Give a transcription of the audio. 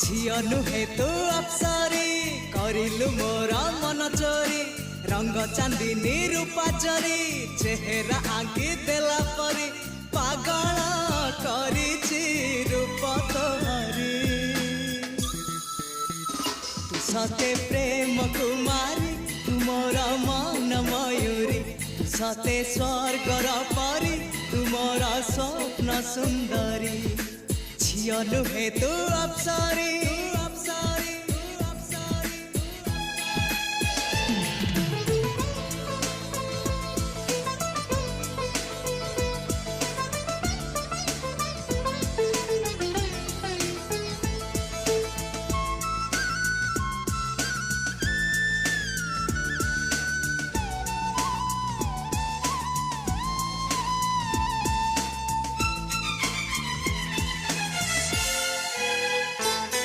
झियो नुहे तू अप्सरी करिलु मोर मन चोरी रंग चांदनी रूपा चोरी चेहरा आंकी देला परी पागल करिछि रूप तोहरी तू सते प्रेम कुमारी तू मोर मन मयूरी तू सते स्वर्गर परी तू मोर स्वप्न सुंदरी झियो नुहे तू अप्सरी